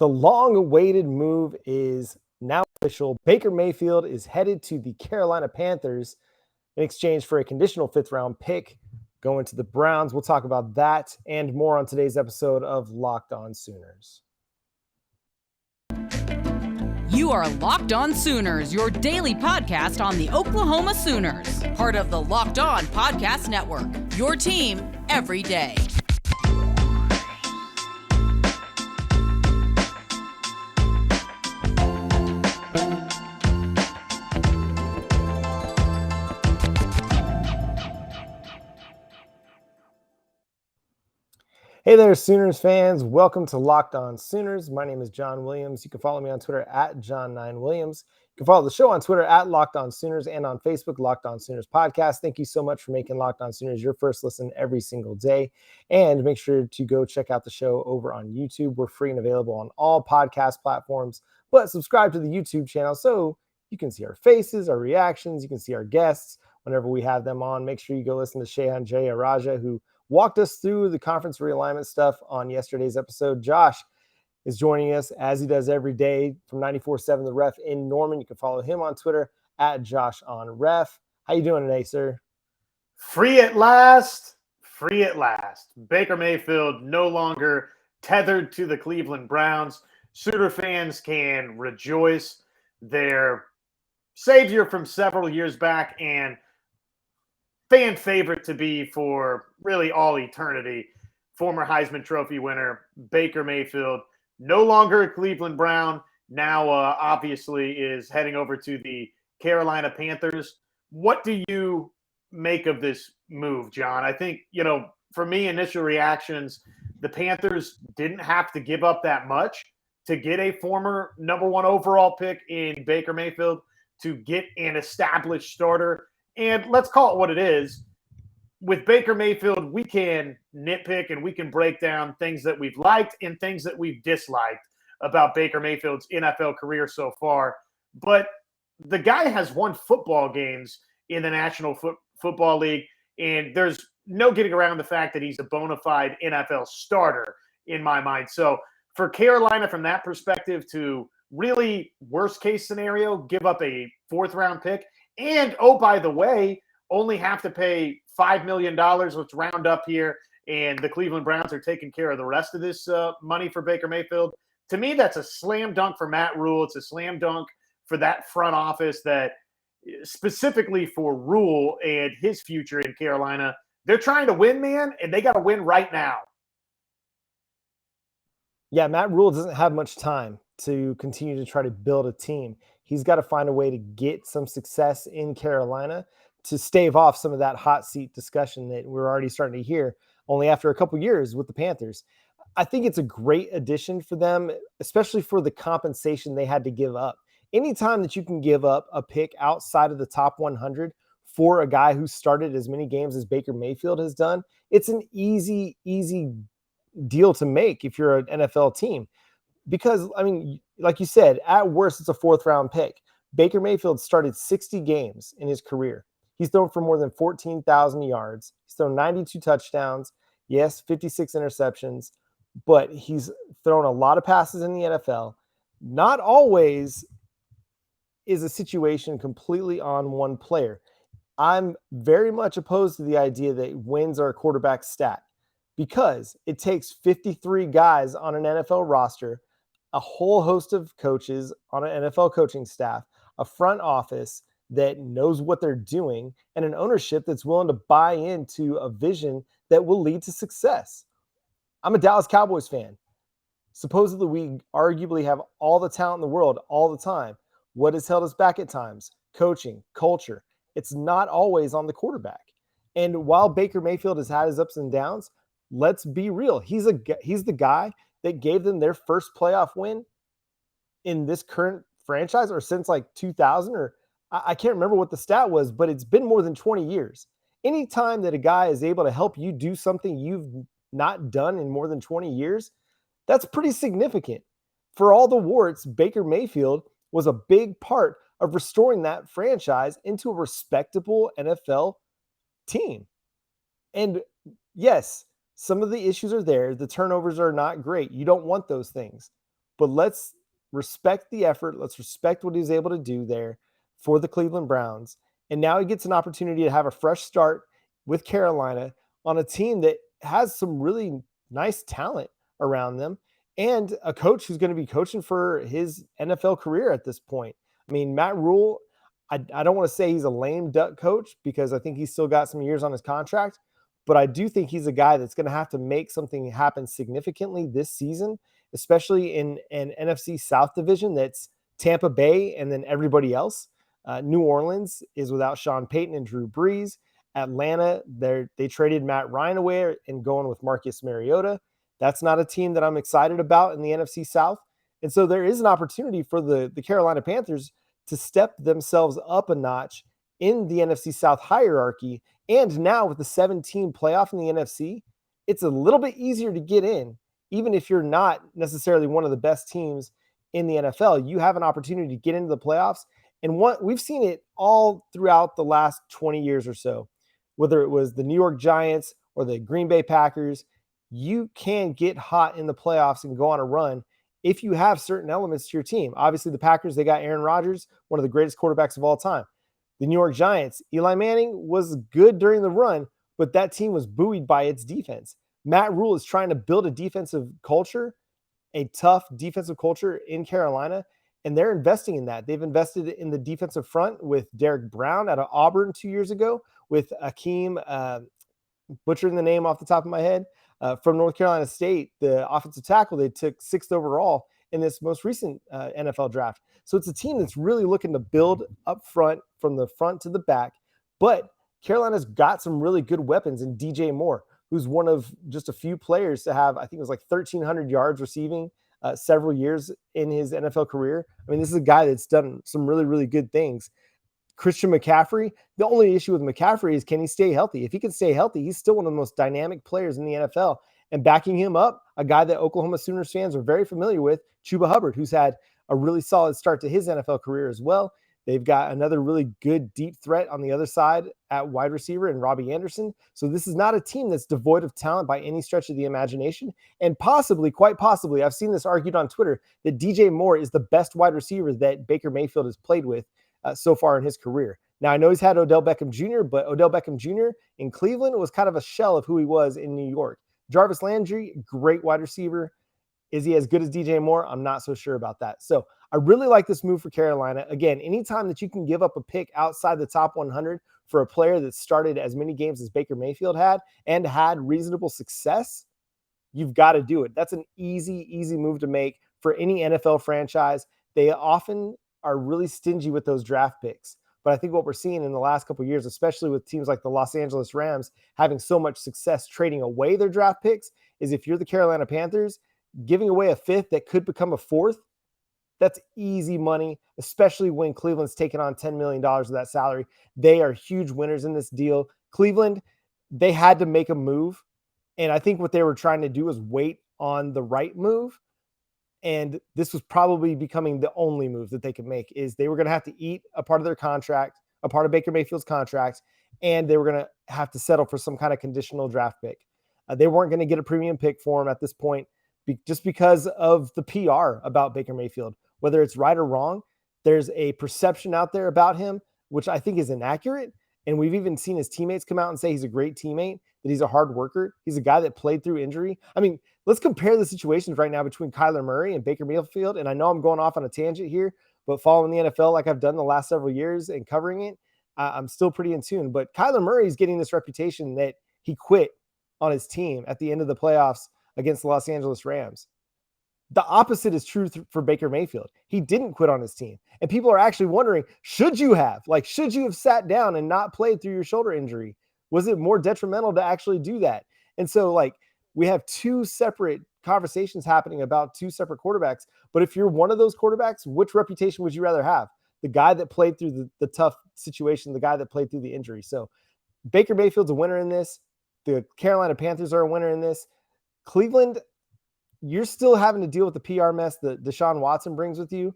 The long-awaited move is now official. Baker Mayfield is headed to the Carolina Panthers in exchange for a conditional fifth-round pick going to the Browns. We'll talk about that and more on today's episode of Locked On Sooners. You are Locked On Sooners, your daily podcast on the Oklahoma Sooners, part of the Locked On Podcast Network, your team every day. Hey there, Sooners fans. Welcome to Locked On Sooners. My name is John Williams. You can follow me on Twitter at John9Williams. You can follow the show on Twitter at Locked On Sooners and on Facebook, Locked On Sooners Podcast. Thank you so much for making Locked On Sooners your first listen every single day. And make sure to go check out the show over on YouTube. We're free and available on all podcast platforms, but subscribe to the YouTube channel so you can see our faces, our reactions. You can see our guests whenever we have them on. Make sure you go listen to Shehan Jayaraja, who walked us through the conference realignment stuff on yesterday's episode. Josh is joining us as he does every day from 94.7 The Ref in Norman. You can follow him on Twitter at JoshOnRef. How you doing today, sir? Free at last. Free at last. Baker Mayfield no longer tethered to the Cleveland Browns. Sooner fans can rejoice. Their savior from several years back and fan favorite to be for really all eternity, former Heisman Trophy winner Baker Mayfield, no longer a Cleveland Brown, now obviously is heading over to the Carolina Panthers. What do you make of this move, John? I think, for me, initial reactions, the Panthers didn't have to give up that much to get a former number one overall pick in Baker Mayfield, to get an established starter. And let's call it what it is. With Baker Mayfield, we can nitpick and we can break down things that we've liked and things that we've disliked about Baker Mayfield's NFL career so far. But the guy has won football games in the National Football League, and there's no getting around the fact that he's a bona fide NFL starter in my mind. So for Carolina, from that perspective, to really worst case scenario, give up a fourth-round pick, and, oh, by the way, only have to pay $5 million, let's round up here, and the Cleveland Browns are taking care of the rest of this money for Baker Mayfield. To me, that's a slam dunk for Matt Rule. It's a slam dunk for that front office, that specifically for Rule and his future in Carolina. They're trying to win, man, and they got to win right now. Yeah, Matt Rule doesn't have much time to continue to try to build a team. He's got to find a way to get some success in Carolina to stave off some of that hot seat discussion that we're already starting to hear only after a couple years with the Panthers. I think it's a great addition for them, especially for the compensation they had to give up. Anytime that you can give up a pick outside of the top 100 for a guy who started as many games as Baker Mayfield has done, it's an easy deal to make if you're an NFL team. Because, like you said, at worst, it's a fourth-round pick. Baker Mayfield started 60 games in his career. He's thrown for more than 14,000 yards. He's thrown 92 touchdowns. Yes, 56 interceptions. But he's thrown a lot of passes in the NFL. Not always is a situation completely on one player. I'm very much opposed to the idea that wins are a quarterback stat, because it takes 53 guys on an NFL roster, a whole host of coaches on an NFL coaching staff, a front office that knows what they're doing, and an ownership that's willing to buy into a vision that will lead to success. I'm a Dallas Cowboys fan. Supposedly, we arguably have all the talent in the world all the time. What has held us back at times? Coaching, culture. It's not always on the quarterback. And while Baker Mayfield has had his ups and downs, let's be real. He's the guy that gave them their first playoff win in this current franchise, or since like 2000, or I can't remember what the stat was, but it's been more than 20 years. Anytime that a guy is able to help you do something you've not done in more than 20 years, that's pretty significant. For all the warts, Baker Mayfield was a big part of restoring that franchise into a respectable NFL team. And yes, some of the issues are there. The turnovers are not great. You don't want those things. but let's respect the effort. Let's respect what he was able to do there for the Cleveland Browns. And now he gets an opportunity to have a fresh start with Carolina on a team that has some really nice talent around them and a coach who's going to be coaching for his NFL career at this point. I mean, Matt Rule, I don't want to say he's a lame duck coach because I think he's still got some years on his contract, but I do think he's a guy that's going to have to make something happen significantly this season, especially in an NFC South division that's Tampa Bay and then everybody else. New Orleans is without Sean Payton and Drew Brees. Atlanta, they traded Matt Ryan away and going with Marcus Mariota. That's not a team that I'm excited about in the NFC South. And so there is an opportunity for the Carolina Panthers to step themselves up a notch in the NFC South hierarchy. And now with the 7-team playoff in the NFC, it's a little bit easier to get in, even if you're not necessarily one of the best teams in the NFL. You have an opportunity to get into the playoffs. And we've seen it all throughout the last 20 years or so, whether it was the New York Giants or the Green Bay Packers, you can get hot in the playoffs and go on a run if you have certain elements to your team. Obviously, the Packers, they got Aaron Rodgers, one of the greatest quarterbacks of all time. The New York Giants, Eli Manning was good during the run, but that team was buoyed by its defense. Matt Rule is trying to build a defensive culture, a tough defensive culture in Carolina, and they're investing in that. They've invested in the defensive front with Derek Brown out of Auburn 2 years ago, with Akeem, butchering the name off the top of my head, from North Carolina State, the offensive tackle they took 6th overall in this most recent NFL draft. So it's a team that's really looking to build up front from the front to the back. But Carolina's got some really good weapons in DJ Moore, who's one of just a few players to have, I think it was like 1,300 yards receiving several years in his NFL career. I mean, this is a guy that's done some really, really good things. Christian McCaffrey, the only issue with McCaffrey is, can he stay healthy? If he can stay healthy, he's still one of the most dynamic players in the NFL. And backing him up, a guy that Oklahoma Sooners fans are very familiar with, Chuba Hubbard, who's had a really solid start to his NFL career as well. They've got another really good deep threat on the other side at wide receiver in Robbie Anderson. So this is not a team that's devoid of talent by any stretch of the imagination. And possibly, quite possibly, I've seen this argued on Twitter, that DJ Moore is the best wide receiver that Baker Mayfield has played with so far in his career. Now, I know he's had Odell Beckham Jr., but Odell Beckham Jr. in Cleveland was kind of a shell of who he was in New York. Jarvis Landry, great wide receiver. Is he as good as DJ Moore? I'm not so sure about that. So I really like this move for Carolina. Again, anytime that you can give up a pick outside the top 100 for a player that started as many games as Baker Mayfield had and had reasonable success, you've got to do it. That's an easy move to make for any NFL franchise. They often are really stingy with those draft picks. But I think what we're seeing in the last couple of years, especially with teams like the Los Angeles Rams having so much success trading away their draft picks, is if you're the Carolina Panthers, giving away a 5th that could become a 4th, that's easy money, especially when Cleveland's taking on $10 million of that salary. They are huge winners in this deal. Cleveland, they had to make a move. And I think what they were trying to do was wait on the right move. And this was probably becoming the only move that they could make, is they were going to have to eat a part of their contract, a part of Baker Mayfield's contract, and they were going to have to settle for some kind of conditional draft pick. They weren't going to get a premium pick for him at this point just because of the PR about Baker Mayfield. Whether it's right or wrong, there's a perception out there about him, which I think is inaccurate. And we've even seen his teammates come out and say he's a great teammate, that he's a hard worker. He's a guy that played through injury. I mean, let's compare the situations right now between Kyler Murray and Baker Mayfield. And I know I'm going off on a tangent here, but following the NFL like I've done the last several years and covering it, I'm still pretty in tune. But Kyler Murray is getting this reputation that he quit on his team at the end of the playoffs against the Los Angeles Rams. The opposite is true for Baker Mayfield. He didn't quit on his team. And people are actually wondering, should you have sat down and not played through your shoulder injury? Was it more detrimental to actually do that? And so we have two separate conversations happening about two separate quarterbacks. But if you're one of those quarterbacks, which reputation would you rather have? The guy that played through the tough situation, the guy that played through the injury. So Baker Mayfield's a winner in this. The Carolina Panthers are a winner in this. Cleveland, you're still having to deal with the PR mess that Deshaun Watson brings with you.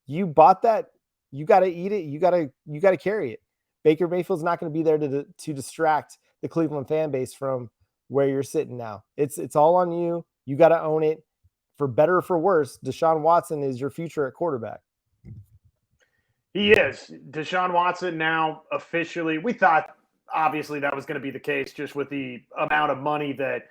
You bought that. You got to eat it. You got to carry it. Baker Mayfield's not going to be there to distract the Cleveland fan base from where you're sitting now. It's all on you. You got to own it. for better or for worse, Deshaun Watson is your future at quarterback. He is. Deshaun Watson now officially, we thought obviously that was going to be the case just with the amount of money that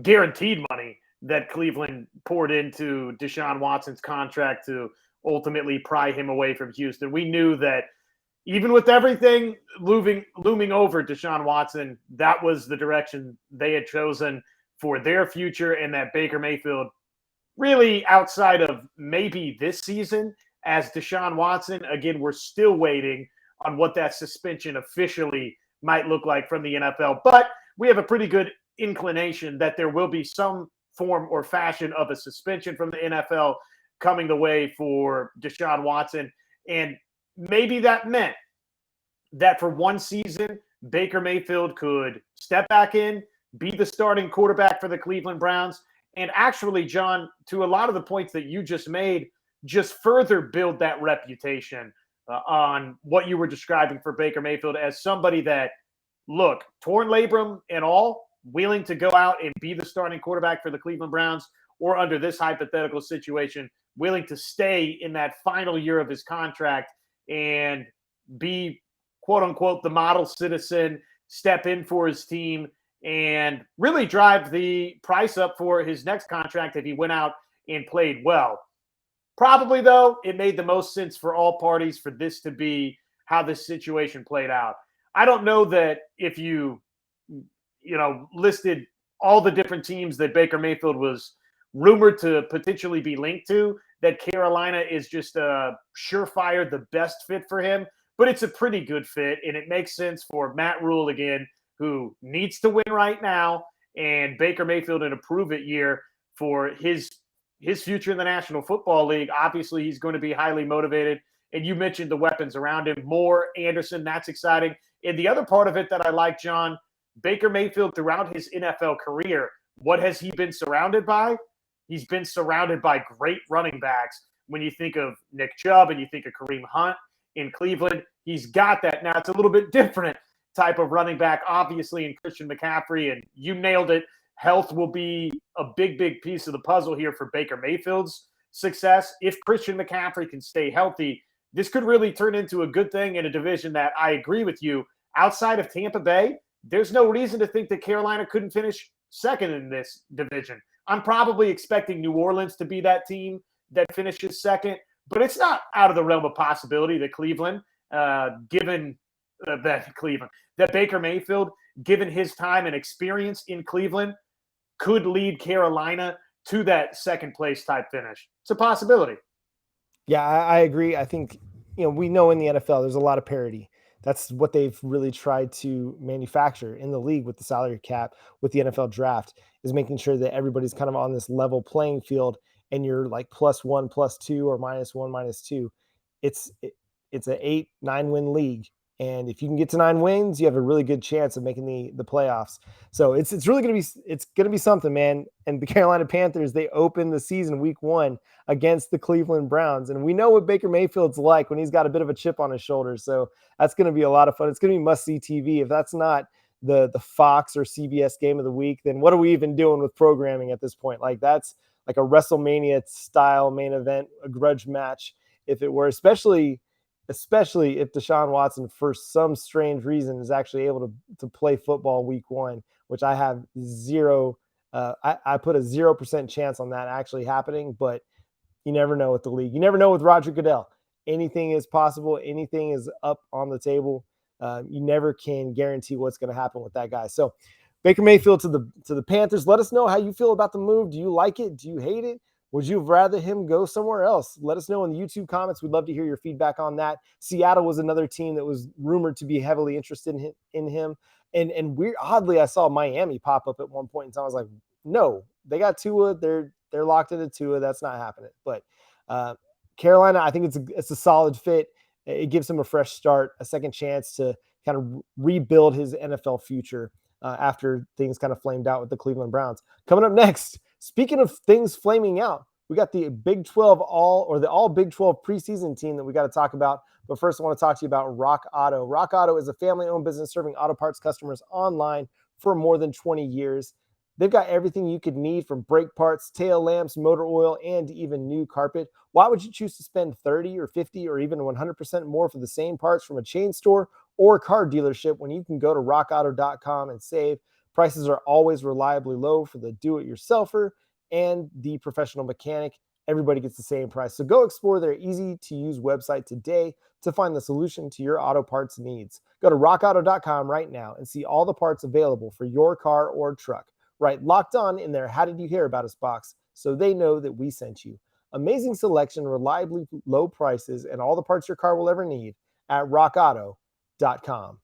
guaranteed money that Cleveland poured into Deshaun Watson's contract to ultimately pry him away from Houston. We knew that even with everything looming over Deshaun Watson, that was the direction they had chosen for their future, and that Baker Mayfield, really outside of maybe this season, as Deshaun Watson, again, we're still waiting on what that suspension officially might look like from the NFL. But we have a pretty good inclination that there will be some form or fashion of a suspension from the NFL coming the way for Deshaun Watson. And maybe that meant that for one season, Baker Mayfield could step back in, be the starting quarterback for the Cleveland Browns, and actually, John, to a lot of the points that you just made, just further build that reputation on what you were describing for Baker Mayfield as somebody that, look, torn labrum and all, willing to go out and be the starting quarterback for the Cleveland Browns, or under this hypothetical situation, willing to stay in that final year of his contract and be, quote unquote, the model citizen, step in for his team, and really drive the price up for his next contract if he went out and played well. Probably, though, it made the most sense for all parties for this to be how this situation played out. I don't know that if you listed all the different teams that Baker Mayfield was rumored to potentially be linked to, that Carolina is just a surefire the best fit for him. But it's a pretty good fit, and it makes sense for Matt Rule, again, who needs to win right now, and Baker Mayfield in a prove-it year for his future in the National Football League. Obviously, he's going to be highly motivated. And you mentioned the weapons around him. Moore, Anderson, that's exciting. And the other part of it that I like, John, Baker Mayfield throughout his NFL career, what has he been surrounded by? He's been surrounded by great running backs. When you think of Nick Chubb and you think of Kareem Hunt in Cleveland, he's got that. Now, it's a little bit different type of running back, obviously, in Christian McCaffrey, and you nailed it. Health will be a big, big piece of the puzzle here for Baker Mayfield's success. If Christian McCaffrey can stay healthy, this could really turn into a good thing in a division that, I agree with you, outside of Tampa Bay, there's no reason to think that Carolina couldn't finish second in this division. I'm probably expecting New Orleans to be that team that finishes second, but it's not out of the realm of possibility that Cleveland, that Baker Mayfield, given his time and experience in Cleveland, could lead Carolina to that second place type finish. It's a possibility. Yeah, I agree. I think, we know in the NFL, there's a lot of parity. That's what they've really tried to manufacture in the league with the salary cap, with the NFL draft, is making sure that everybody's kind of on this level playing field, and you're like +1, +2, or -1, -2. It's an 8-9 win league. And if you can get to 9 wins, you have a really good chance of making the playoffs. So it's really going to be something, man. And the Carolina Panthers, they open the season week 1 against the Cleveland Browns. And we know what Baker Mayfield's like when he's got a bit of a chip on his shoulder. So that's going to be a lot of fun. It's going to be must-see TV. If that's not the Fox or CBS game of the week, then what are we even doing with programming at this point? Like, that's like a WrestleMania style main event, a grudge match, if it were, especially if Deshaun Watson, for some strange reason, is actually able to play football week 1, which I have zero. I put a 0% chance on that actually happening, but you never know with the league. You never know with Roger Goodell. Anything is possible. Anything is up on the table. You never can guarantee what's going to happen with that guy. So Baker Mayfield to the Panthers. Let us know how you feel about the move. Do you like it? Do you hate it? Would you rather him go somewhere else? Let us know in the YouTube comments. We'd love to hear your feedback on that. Seattle was another team that was rumored to be heavily interested in him. And oddly, I saw Miami pop up at one point in time. I was like, no, they got Tua. They're locked into Tua. That's not happening. But Carolina, I think it's a solid fit. It gives him a fresh start, a second chance to kind of rebuild his NFL future after things kind of flamed out with the Cleveland Browns. Coming up next, speaking of things flaming out, we got the Big 12 all Big 12 preseason team that we got to talk about. But first, I want to talk to you about Rock Auto. Rock Auto is a family-owned business serving auto parts customers online for more than 20 years. They've got everything you could need, from brake parts, tail lamps, motor oil, and even new carpet. Why would you choose to spend 30 or 50 or even 100% more for the same parts from a chain store or car dealership when you can go to rockauto.com and save? Prices are always reliably low for the do-it-yourselfer and the professional mechanic. Everybody gets the same price. So go explore their easy-to-use website today to find the solution to your auto parts needs. Go to rockauto.com right now and see all the parts available for your car or truck. Right, Locked On in their How Did You Hear About Us box, so they know that we sent you. Amazing selection, reliably low prices, and all the parts your car will ever need at rockauto.com.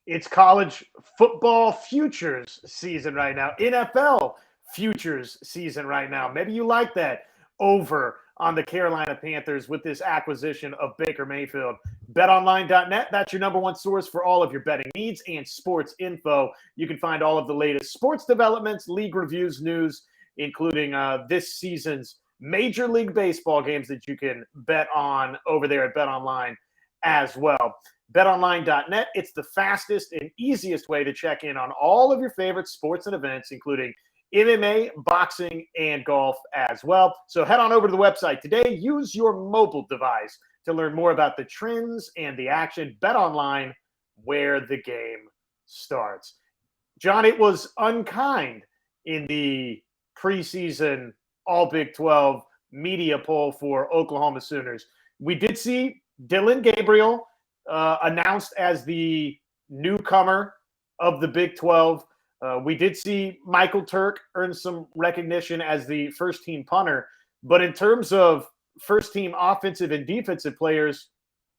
It's college football futures season right now. NFL futures season right now. Maybe you like that over on the Carolina Panthers with this acquisition of Baker Mayfield. BetOnline.net, that's your number one source for all of your betting needs and sports info. You can find all of the latest sports developments, league reviews, news, including this season's Major League Baseball games that you can bet on over there at BetOnline as well. BetOnline.net, it's the fastest and easiest way to check in on all of your favorite sports and events, including MMA, boxing, and golf as well. So head on over to the website today. Use your mobile device to learn more about the trends and the action. BetOnline, where the game starts. John, it was unkind in the preseason All Big 12 media poll for Oklahoma Sooners. We did see Dillon Gabriel announced as the newcomer of the Big 12. We did see Michael Turk earn some recognition as the first-team punter. But in terms of first-team offensive and defensive players,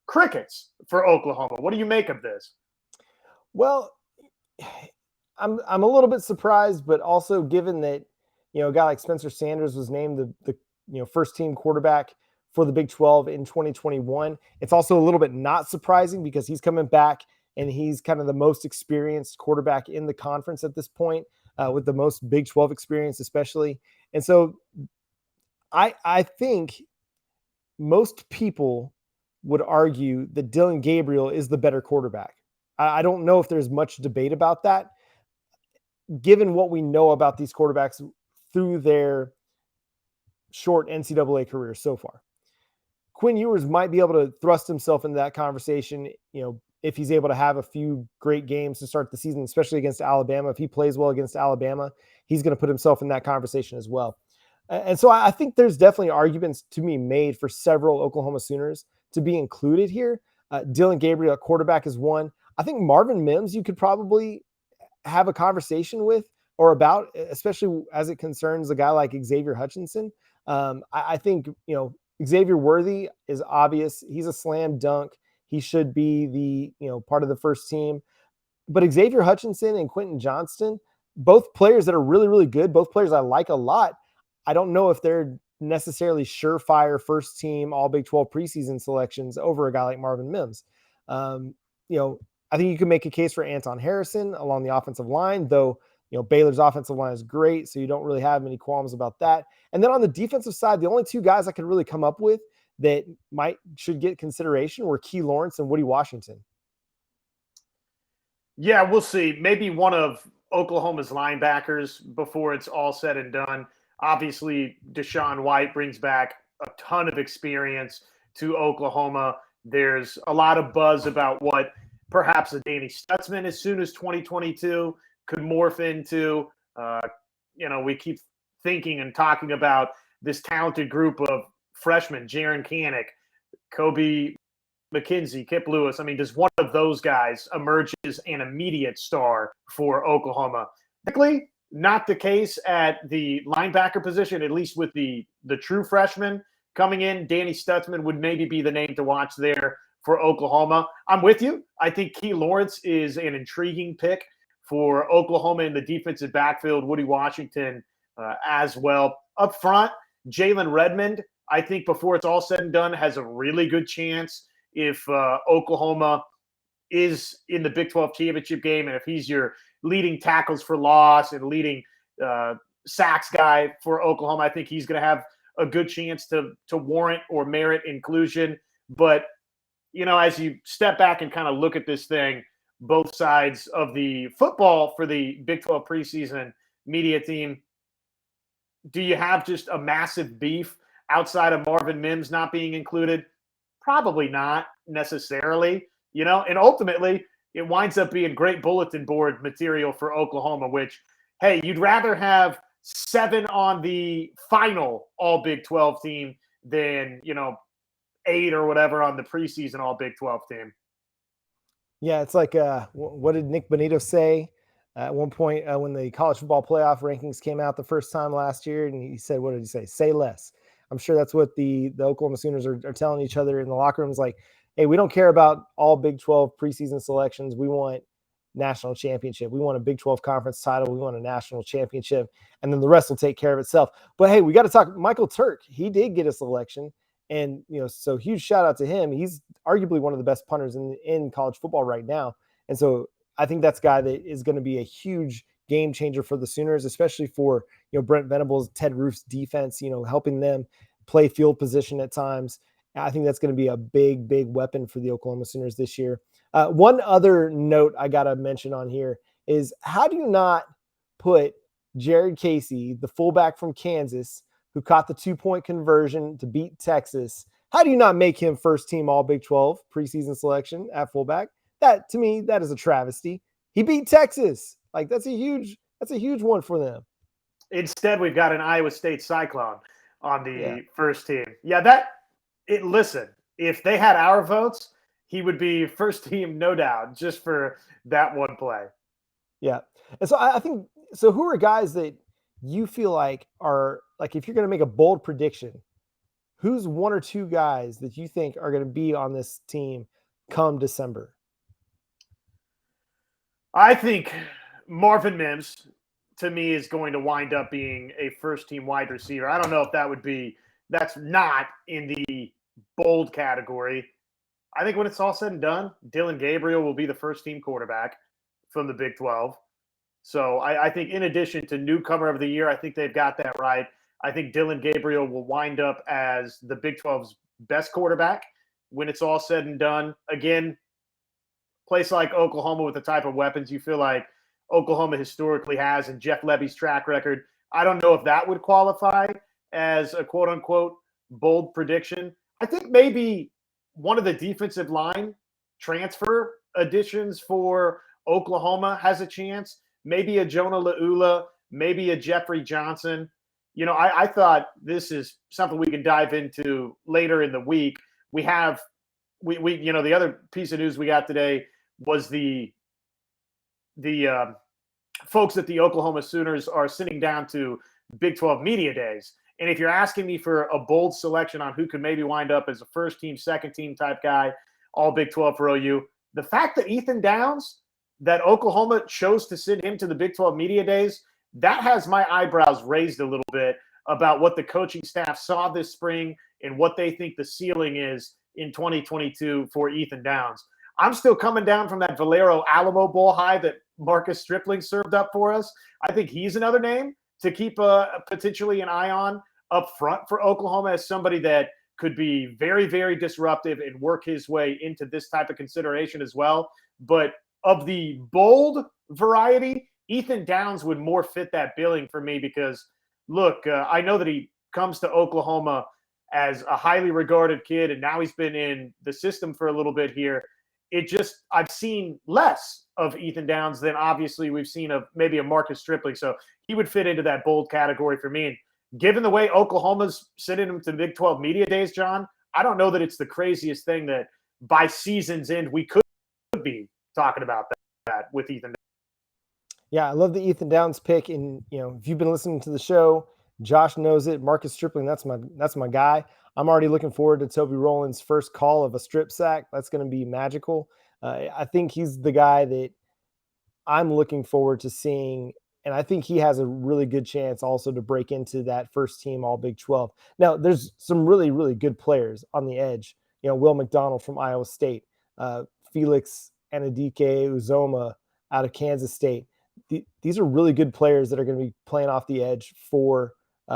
crickets for Oklahoma. What do you make of this? Well, I'm a little bit surprised, but also given that, a guy like Spencer Sanders was named the first-team quarterback for the Big 12 in 2021, it's also a little bit not surprising because he's coming back and he's kind of the most experienced quarterback in the conference at this point, with the most Big 12 experience especially. And so I think most people would argue that Dillon Gabriel is the better quarterback. I don't know if there's much debate about that, given what we know about these quarterbacks through their short NCAA career so far. Quinn Ewers might be able to thrust himself into that conversation, if he's able to have a few great games to start the season, especially against Alabama. If he plays well against Alabama, he's going to put himself in that conversation as well. And so I think there's definitely arguments to be made for several Oklahoma Sooners to be included here. Dillon Gabriel at quarterback is one. I think Marvin Mims you could probably have a conversation with or about, especially as it concerns a guy like Xavier Hutchinson. I think, Xavier Worthy is obvious. He's a slam dunk. He should be the, part of the first team. But Xavier Hutchinson and Quentin Johnston, both players that are really, really good, both players I like a lot. I don't know if they're necessarily surefire first team all Big 12 preseason selections over a guy like Marvin Mims. I think you can make a case for Anton Harrison along the offensive line, though, Baylor's offensive line is great, so you don't really have many qualms about that. And then on the defensive side, the only two guys I could really come up with that should get consideration were Key Lawrence and Woody Washington. Yeah, we'll see. Maybe one of Oklahoma's linebackers before it's all said and done. Obviously, Deshaun White brings back a ton of experience to Oklahoma. There's a lot of buzz about what perhaps a Danny Stutzman as soon as 2022 could morph into. We keep thinking and talking about this talented group of freshmen, Jaron Kanek, Kobe McKenzie, Kip Lewis. I mean, does one of those guys emerge as an immediate star for Oklahoma? Typically, not the case at the linebacker position, at least with the true freshman coming in. Danny Stutzman would maybe be the name to watch there for Oklahoma. I'm with you. I think Key Lawrence is an intriguing pick for Oklahoma in the defensive backfield. Woody Washington as well. Up front, Jalen Redmond, I think before it's all said and done, has a really good chance if Oklahoma is in the Big 12 championship game, and if he's your leading tackles for loss and leading sacks guy for Oklahoma, I think he's going to have a good chance to warrant or merit inclusion. But, as you step back and kind of look at this thing, both sides of the football for the Big 12 preseason media team. Do you have just a massive beef outside of Marvin Mims not being included? Probably not necessarily, and ultimately it winds up being great bulletin board material for Oklahoma, which, hey, you'd rather have 7 on the final all Big 12 team than, 8 or whatever on the preseason all Big 12 team. Yeah, it's like, what did Nick Bonito say at one point when the college football playoff rankings came out the first time last year? And he said, what did he say? Say less. I'm sure that's what the Oklahoma Sooners are telling each other in the locker rooms. Like, hey, we don't care about all Big 12 preseason selections. We want national championship. We want a Big 12 conference title. We want a national championship. And then the rest will take care of itself. But hey, we got to talk Michael Turk. He did get a selection. And, so huge shout out to him. He's arguably one of the best punters in college football right now. And so I think that's a guy that is going to be a huge game changer for the Sooners, especially for, Brent Venables, Ted Roof's defense, helping them play field position at times. I think that's going to be a big, big weapon for the Oklahoma Sooners this year. One other note I got to mention on here is, how do you not put Jared Casey, the fullback from Kansas, who caught the 2-point conversion to beat Texas? How do you not make him first team all Big 12 preseason selection at fullback? That, to me, that is a travesty. He beat Texas. Like, that's a huge one for them. Instead, we've got an Iowa State Cyclone on the first team. Yeah, listen, if they had our votes, he would be first team, no doubt, just for that one play. Yeah. And so I think, so who are guys that you feel like are, like, if you're going to make a bold prediction, who's 1 or 2 guys that you think are going to be on this team come December? I think Marvin Mims, to me, is going to wind up being a first-team wide receiver. I don't know if that's not in the bold category. I think when it's all said and done, Dillon Gabriel will be the first-team quarterback from the Big 12. So I think in addition to newcomer of the year, I think they've got that right. I think Dillon Gabriel will wind up as the Big 12's best quarterback when it's all said and done. Again, place like Oklahoma with the type of weapons you feel like Oklahoma historically has and Jeff Lebby's track record, I don't know if that would qualify as a quote-unquote bold prediction. I think maybe one of the defensive line transfer additions for Oklahoma has a chance. Maybe a Jonah Laula, maybe a Jeffrey Johnson. I thought this is something we can dive into later in the week. We the other piece of news we got today was the folks at the Oklahoma Sooners are sitting down to Big 12 media days. And if you're asking me for a bold selection on who could maybe wind up as a first team, second team type guy, all Big 12 for OU, the fact that Ethan Downs, that Oklahoma chose to send him to the Big 12 media days, that has my eyebrows raised a little bit about what the coaching staff saw this spring and what they think the ceiling is in 2022 for Ethan Downs. I'm still coming down from that Valero Alamo Bowl high that Marcus Stripling served up for us. I think he's another name to keep potentially an eye on up front for Oklahoma as somebody that could be very, very disruptive and work his way into this type of consideration as well. But of the bold variety, Ethan Downs would more fit that billing for me because, look, I know that he comes to Oklahoma as a highly regarded kid, and now he's been in the system for a little bit here. I've seen less of Ethan Downs than obviously we've seen of maybe a Marcus Stripling. So he would fit into that bold category for me. And given the way Oklahoma's sending him to Big 12 media days, John, I don't know that it's the craziest thing that by season's end we could be talking about that with Ethan Downs. Yeah, I love the Ethan Downs pick. And, if you've been listening to the show, Josh knows it. Marcus Stripling, that's my guy. I'm already looking forward to Toby Rowland's first call of a strip sack. That's going to be magical. I think he's the guy that I'm looking forward to seeing, and I think he has a really good chance also to break into that first team all Big 12. Now, there's some really, really good players on the edge. Will McDonald from Iowa State, Felix Anadike Uzoma out of Kansas State. These are really good players that are going to be playing off the edge for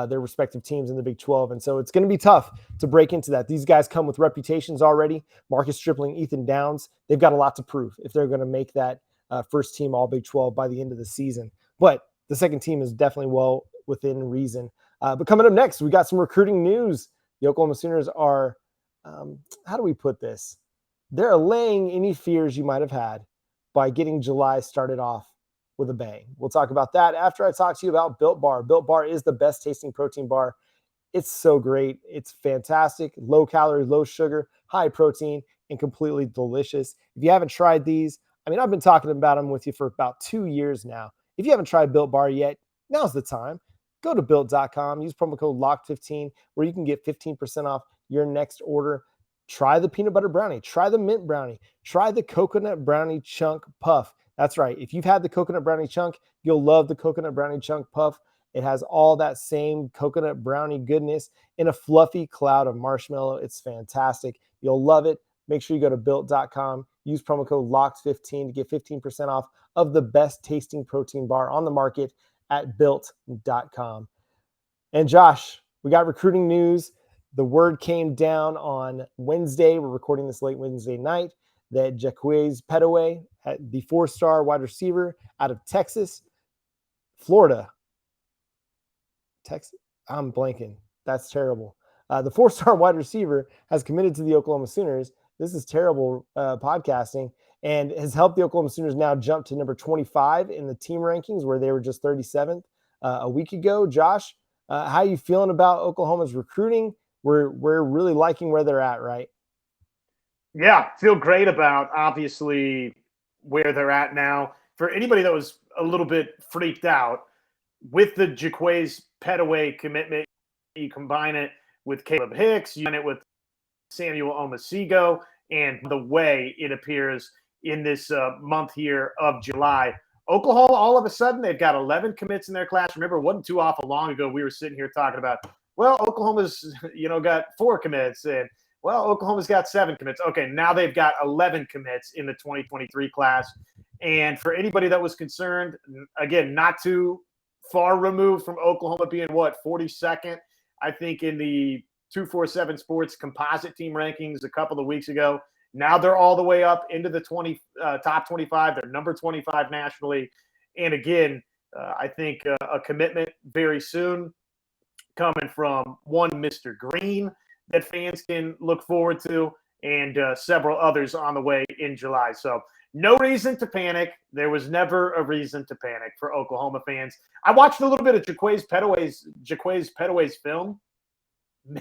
their respective teams in the Big 12. And so it's going to be tough to break into that. These guys come with reputations already. Marcus Stripling, Ethan Downs, they've got a lot to prove if they're going to make that first team all Big 12 by the end of the season. But the second team is definitely well within reason. But coming up next, we got some recruiting news. The Oklahoma Sooners are, how do we put this? They're allaying any fears you might have had by getting July started off with a bang. We'll talk about that after I talk to you about Built Bar. Built Bar is the best tasting protein bar. It's so great. It's fantastic. Low calorie, low sugar, high protein, and completely delicious. If you haven't tried these, I mean, I've been talking about them with you for about 2 years now. If you haven't tried Built Bar yet, now's the time. Go to built.com, use promo code LOCK15, where you can get 15% off your next order. Try the peanut butter brownie. Try the mint brownie. Try the coconut brownie chunk puff. That's right. If you've had the coconut brownie chunk, you'll love the coconut brownie chunk puff. It has all that same coconut brownie goodness in a fluffy cloud of marshmallow. It's fantastic. You'll love it. Make sure you go to built.com. Use promo code LOCKS15 to get 15% off of the best tasting protein bar on the market at built.com. And Josh, we got recruiting news. The word came down on Wednesday. We're recording this late Wednesday night that Jaquaize Pettaway, the 4-star wide receiver out of Florida. Texas. I'm blanking. That's terrible. The 4-star wide receiver has committed to the Oklahoma Sooners. This is terrible podcasting, and has helped the Oklahoma Sooners now jump to number 25 in the team rankings, where they were just 37th a week ago. Josh, how are you feeling about Oklahoma's recruiting? We're really liking where they're at, right? Yeah, feel great about, obviously, where they're at now. For anybody that was a little bit freaked out, with the Jaquaize Pettaway commitment, you combine it with Caleb Hicks, you combine it with Samuel Omasigo, and the way it appears in this month here of July. Oklahoma, all of a sudden, they've got 11 commits in their class. Remember, it wasn't too awful long ago we were sitting here talking about, well, Oklahoma's, got 4 commits, and, well, Oklahoma's got 7 commits. Okay, now they've got 11 commits in the 2023 class. And for anybody that was concerned, again, not too far removed from Oklahoma being, 42nd, I think, in the 247 Sports composite team rankings a couple of weeks ago. Now they're all the way up into the top 25. They're number 25 nationally. And again, I think a commitment very soon coming from one Mr. Green that fans can look forward to, and several others on the way in July. So no reason to panic. There was never a reason to panic for Oklahoma fans. I watched a little bit of Jaquaize Pettaway's film.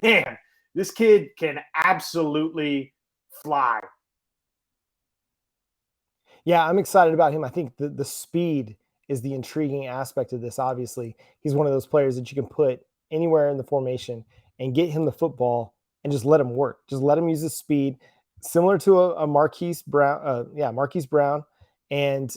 Man, this kid can absolutely fly. Yeah, I'm excited about him. I think the speed is the intriguing aspect of this. Obviously, he's one of those players that you can put anywhere in the formation and get him the football and just let him work. Just let him use his speed, similar to a Marquise Brown. And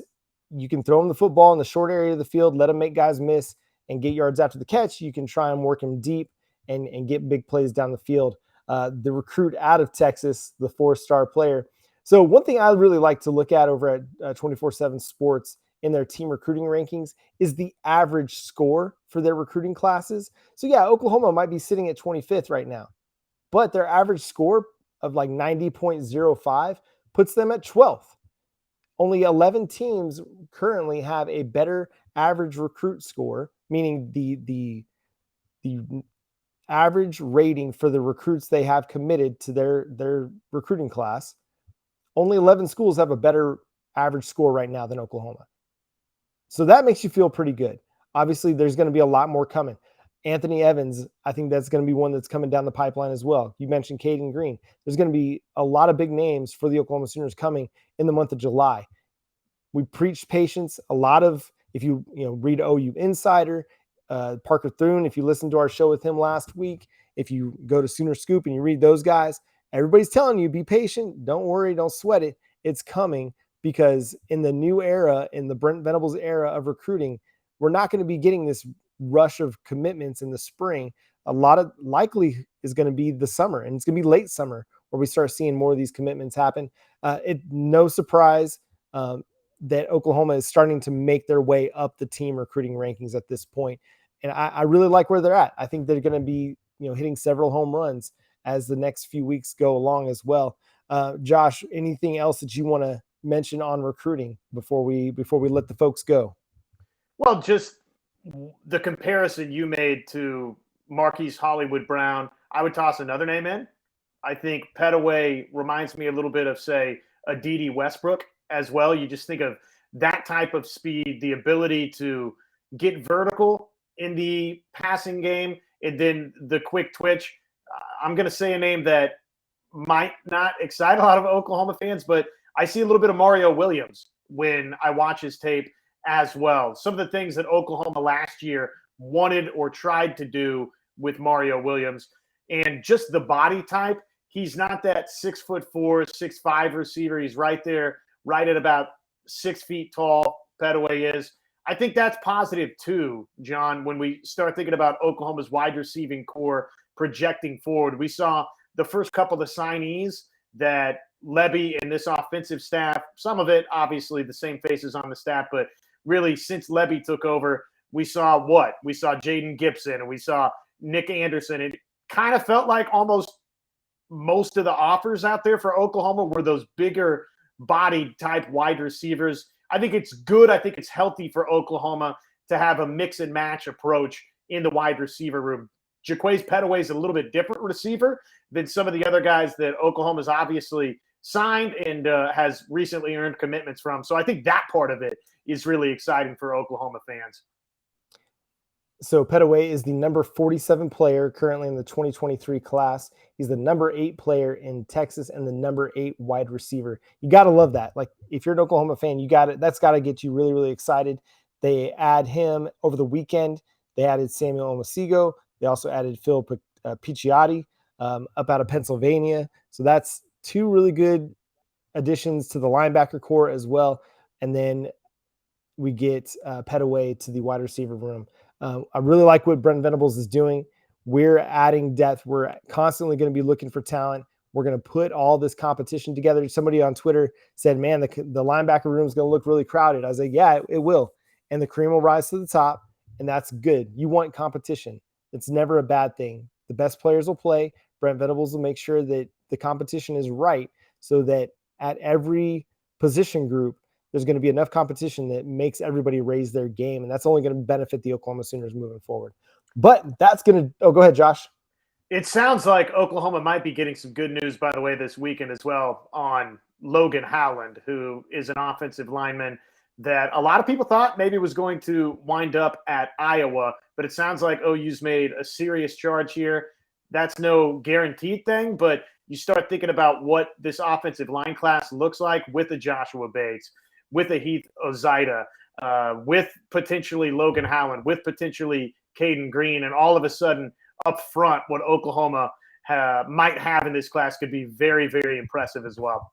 you can throw him the football in the short area of the field, let him make guys miss and get yards after the catch. You can try and work him deep and get big plays down the field. The recruit out of Texas, the 4-star player. So one thing I really like to look at over at 247 Sports in their team recruiting rankings is the average score for their recruiting classes. So yeah, Oklahoma might be sitting at 25th right now, but their average score of like 90.05 puts them at 12th. Only 11 teams currently have a better average recruit score, meaning the average rating for the recruits they have committed to their recruiting class. Only 11 schools have a better average score right now than Oklahoma. So that makes you feel pretty good. Obviously, there's going to be a lot more coming. Anthony Evans, I think that's going to be one that's coming down the pipeline as well. You mentioned Caden Green. There's going to be a lot of big names for the Oklahoma Sooners coming in the month of July. We preach patience. A lot of, if you read OU Insider, Parker Thune, if you listened to our show with him last week, if you go to Sooner Scoop and you read those guys, everybody's telling you, be patient. Don't worry. Don't sweat it. It's coming, because in the new era, in the Brent Venables era of recruiting, we're not going to be getting this rush of commitments in the spring. A lot of likely is going to be the summer, and it's going to be late summer where we start seeing more of these commitments happen. No surprise that Oklahoma is starting to make their way up the team recruiting rankings at this point. And I really like where they're at. I think they're going to be, hitting several home runs as the next few weeks go along as well. Josh, anything else that you want to mention on recruiting before we let the folks go? Well, just the comparison you made to Marquise Hollywood Brown, I would toss another name in. I think Pettaway reminds me a little bit of, say, a D.D. Westbrook as well. You just think of that type of speed, the ability to get vertical in the passing game, and then the quick twitch. I'm going to say a name that might not excite a lot of Oklahoma fans, but I see a little bit of Mario Williams when I watch his tape as well. Some of the things that Oklahoma last year wanted or tried to do with Mario Williams, and just the body type. He's not that 6'4", 6'5" receiver. He's right there, right at about 6 feet tall. Pettaway is. I think that's positive too, John, when we start thinking about Oklahoma's wide receiving core projecting forward. We saw the first couple of signees that Lebby and this offensive staff, some of it obviously the same faces on the staff, but really since Lebby took over, we saw what? We saw Jaden Gibson and we saw Nick Anderson. It kind of felt like almost most of the offers out there for Oklahoma were those bigger body type wide receivers. I think it's good. I think it's healthy for Oklahoma to have a mix and match approach in the wide receiver room. Jaquaize Pettaway is a little bit different receiver than some of the other guys that Oklahoma's obviously signed and has recently earned commitments from. So I think that part of it is really exciting for Oklahoma fans. So Pettaway is the number 47 player currently in the 2023 class. He's the number 8 player in Texas and the number 8 wide receiver. You got to love that. Like if you're an Oklahoma fan, that's got to get you really, really excited. They add him over the weekend. They added Samuel Omasigo. They also added Phil Picciotti up out of Pennsylvania. So that's 2 really good additions to the linebacker core as well. And then we get Pettaway to the wide receiver room. I really like what Brent Venables is doing. We're adding depth. We're constantly going to be looking for talent. We're going to put all this competition together. Somebody on Twitter said, man, the linebacker room is going to look really crowded. I was like, yeah, it will. And the cream will rise to the top, and that's good. You want competition. It's never a bad thing. The best players will play. Brent Venables will make sure that the competition is right so that at every position group, there's going to be enough competition that makes everybody raise their game, and that's only going to benefit the Oklahoma Sooners moving forward. But that's going to – oh, go ahead, Josh. It sounds like Oklahoma might be getting some good news, by the way, this weekend as well on Logan Howland, who is an offensive lineman that a lot of people thought maybe was going to wind up at Iowa, but it sounds like OU's made a serious charge here. That's no guaranteed thing, but you start thinking about what this offensive line class looks like with a Joshua Bates, with a Heath Ozida, with potentially Logan Howland, with potentially Caden Green, and all of a sudden up front, what Oklahoma might have in this class could be very, very impressive as well.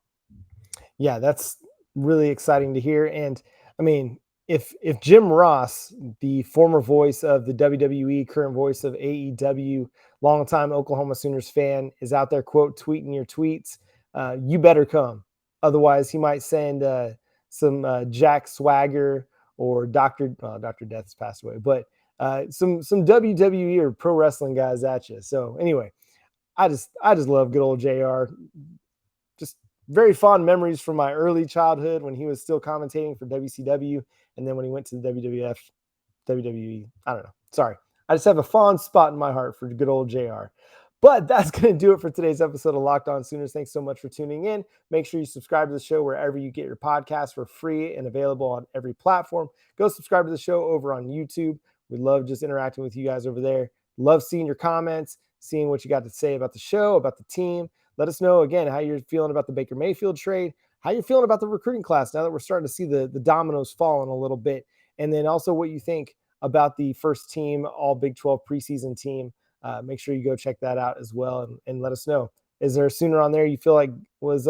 Yeah, that's really exciting to hear. And I mean, if Jim Ross, the former voice of the WWE, current voice of AEW, longtime Oklahoma Sooners fan, is out there quote tweeting your tweets, you better come. Otherwise, he might send some Jack Swagger or Dr. Death's passed away, but some WWE or pro wrestling guys at you. So anyway, I just love good old JR. Just very fond memories from my early childhood when he was still commentating for WCW, and then when he went to the WWF, WWE. I don't know. Sorry. I just have a fond spot in my heart for good old JR. But that's going to do it for today's episode of Locked On Sooners. Thanks so much for tuning in. Make sure you subscribe to the show wherever you get your podcasts for free and available on every platform. Go subscribe to the show over on YouTube. We love just interacting with you guys over there. Love seeing your comments, seeing what you got to say about the show, about the team. Let us know, again, how you're feeling about the Baker Mayfield trade, how you're feeling about the recruiting class now that we're starting to see the dominoes falling a little bit. And then also what you think about the first team, all Big 12 preseason team. Make sure you go check that out as well and let us know. Is there a Sooner on there you feel like was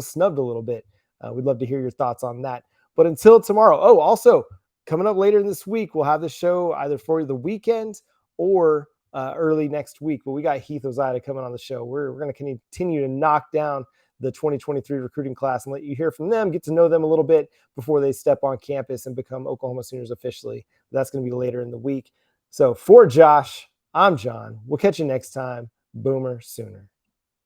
snubbed a little bit? We'd love to hear your thoughts on that. But until tomorrow, also coming up later in this week, we'll have the show either for the weekend or early next week. But we got Heath Ozida coming on the show. We're going to continue to knock down the 2023 recruiting class and let you hear from them, get to know them a little bit before they step on campus and become Oklahoma Sooners officially. That's going to be later in the week. So for Josh, I'm John. We'll catch you next time. Boomer Sooner.